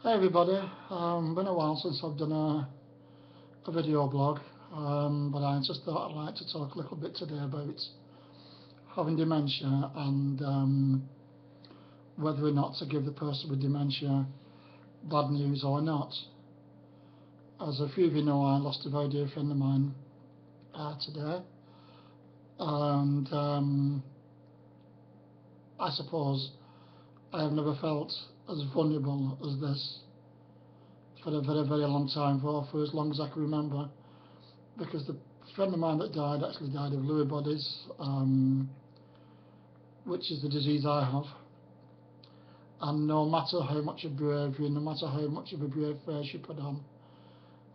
Hey everybody, been a while since I've done a video blog, but I just thought I'd like to talk a little bit today about having dementia and whether or not to give the person with dementia bad news or not. As a few of you know, I lost a very dear friend of mine today, and I suppose I have never felt as vulnerable as this for a very, very long time, for as long as I can remember, because the friend of mine that died actually died of Lewy bodies, which is the disease I have. And no matter how much of bravery, no matter how much of a brave face you put on,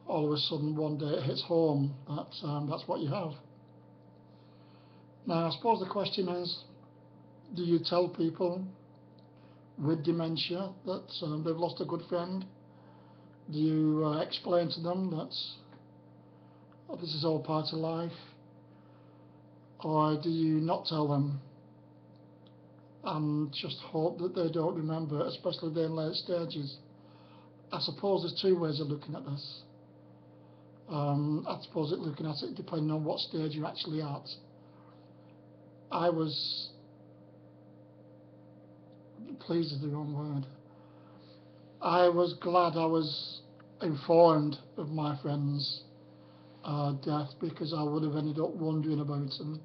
all of a sudden one day it hits home that that's what you have. Now I suppose the question is, do you tell people with dementia that they've lost a good friend? Do you explain to them that this is all part of life? Or do you not tell them and just hope that they don't remember, especially if they're in late stages? I suppose there's two ways of looking at this. I suppose looking at it depending on what stage you're actually at. I was, pleased is the wrong word, I was glad I was informed of my friend's death, because I would have ended up wondering about him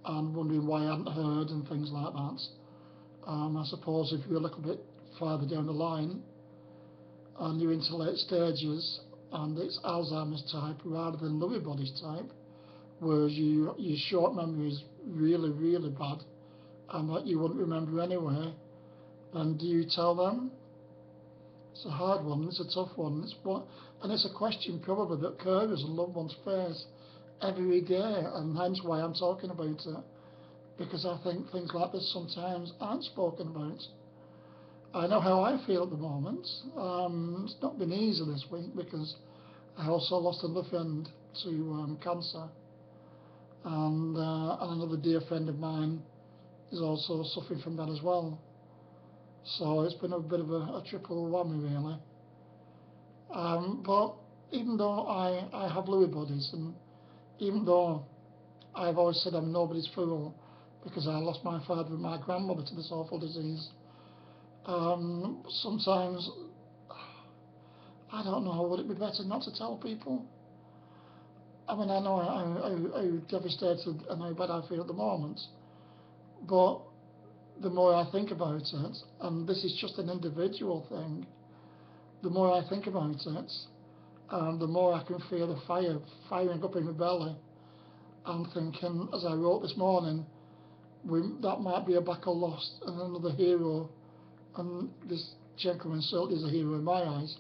and wondering why I hadn't heard and things like that. I suppose if you're a little bit farther down the line and you're into late stages and it's Alzheimer's type rather than Lewy bodies type, whereas your short memory is really, really bad and that you wouldn't remember anyway, then do you tell them? It's a hard one, it's a tough one, and it's a question probably that carers and loved ones face every day, and hence why I'm talking about it, because I think things like this sometimes aren't spoken about. I know how I feel at the moment. It's not been easy this week because I also lost another friend to cancer, and another dear friend of mine is also suffering from that as well. So it's been a bit of a triple whammy, really. But even though I have Lewy bodies, and even though I've always said I'm nobody's fool because I lost my father and my grandmother to this awful disease, sometimes I don't know, would it be better not to tell people? I mean, I know how devastated and how bad I feel at the moment, but the more I think about it, and this is just an individual thing, the more I think about it, the more I can feel the fire firing up in my belly and thinking, as I wrote this morning, that might be a battle lost and another hero, and this gentleman certainly is a hero in my eyes.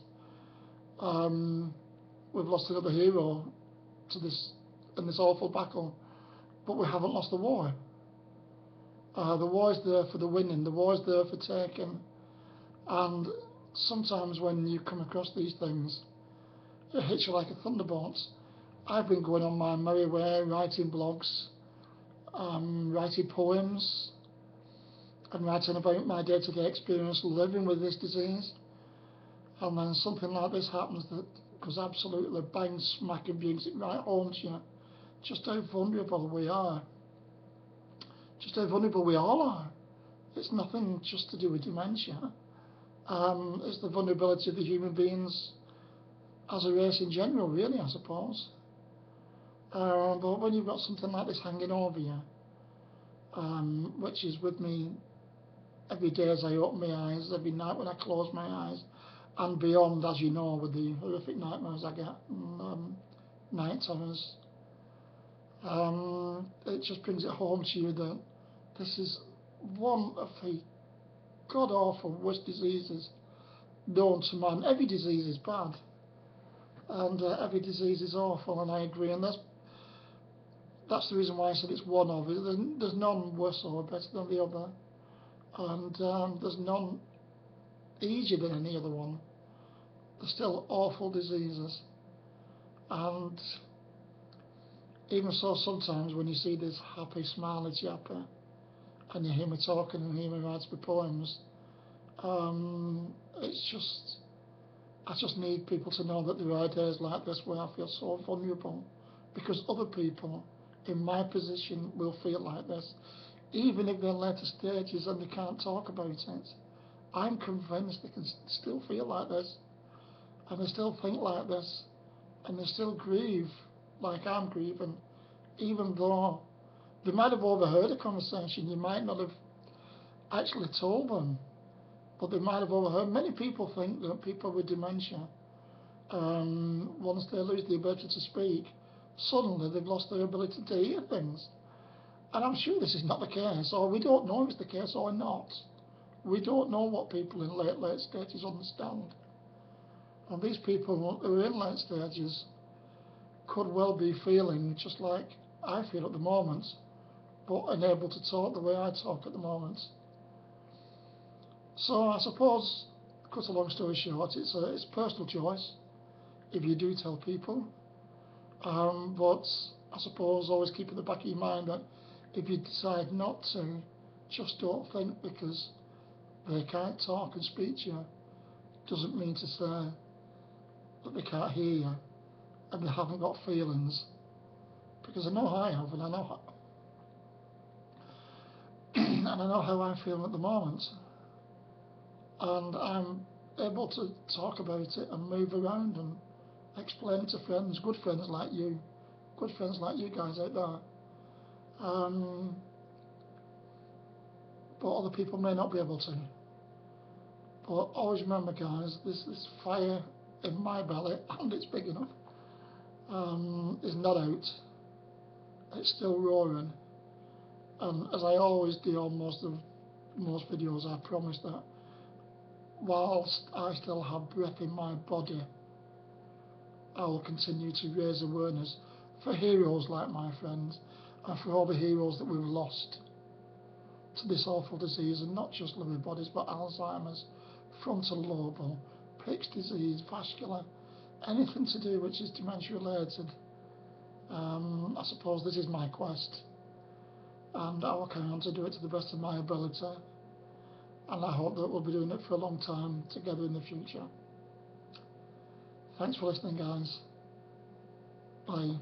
We've lost another hero to this in this awful battle, but we haven't lost the war. The war is there for the winning, the war is there for taking, and sometimes when you come across these things, it hits you like a thunderbolt. I've been going on my merry way, writing blogs, writing poems, and writing about my day-to-day experience living with this disease, and then something like this happens that goes absolutely bang smack and brings it right home to you, just how vulnerable we are, just how vulnerable we all are. It's nothing just to do with dementia. It's the vulnerability of the human beings as a race in general, really, I suppose. But when you've got something like this hanging over you, which is with me every day as I open my eyes, every night when I close my eyes, and beyond, as you know, with the horrific nightmares I get, night terrors, it just brings it home to you that this is one of the god-awful worst diseases known to man. Every disease is bad, and every disease is awful, and I agree, and that's the reason why I said it's one of it. There's none worse or better than the other, and there's none easier than any other one. They're still awful diseases, and even so, sometimes when you see this happy, smiley chapper, and you hear me talking and hear me write my poems, it's just I just need people to know that there are days like this where I feel so vulnerable, because other people in my position will feel like this, even if they're later stages and they can't talk about it. I'm convinced they can still feel like this, and they still think like this, and they still grieve like I'm grieving, even though they might have overheard a conversation. You might not have actually told them, but they might have overheard. Many people think that people with dementia, once they lose the ability to speak, suddenly they've lost their ability to hear things. And I'm sure this is not the case, or we don't know if it's the case or not. We don't know what people in late stages understand. And these people who are in late stages could well be feeling just like I feel at the moment, but unable to talk the way I talk at the moment. So I suppose, cut a long story short, it's a personal choice if you do tell people. But I suppose always keep in the back of your mind that if you decide not to, just don't think because they can't talk and speak to you doesn't mean to say that they can't hear you and they haven't got feelings. Because I know I have, and I know and I know how I'm feeling at the moment, and I'm able to talk about it and move around and explain it to friends, good friends like you guys out there. But other people may not be able to. But always remember, guys, this fire in my belly, and it's big enough, is not out. It's still roaring. And as I always do on most videos, I promise that whilst I still have breath in my body, I will continue to raise awareness for heroes like my friends and for all the heroes that we've lost to this awful disease, and not just Lewy bodies but Alzheimer's, frontal lobal, Pick's disease, vascular, anything to do which is dementia related. I suppose this is my quest, and I will carry on to do it to the best of my ability, and I hope that we'll be doing it for a long time together in the future. Thanks for listening, guys. Bye.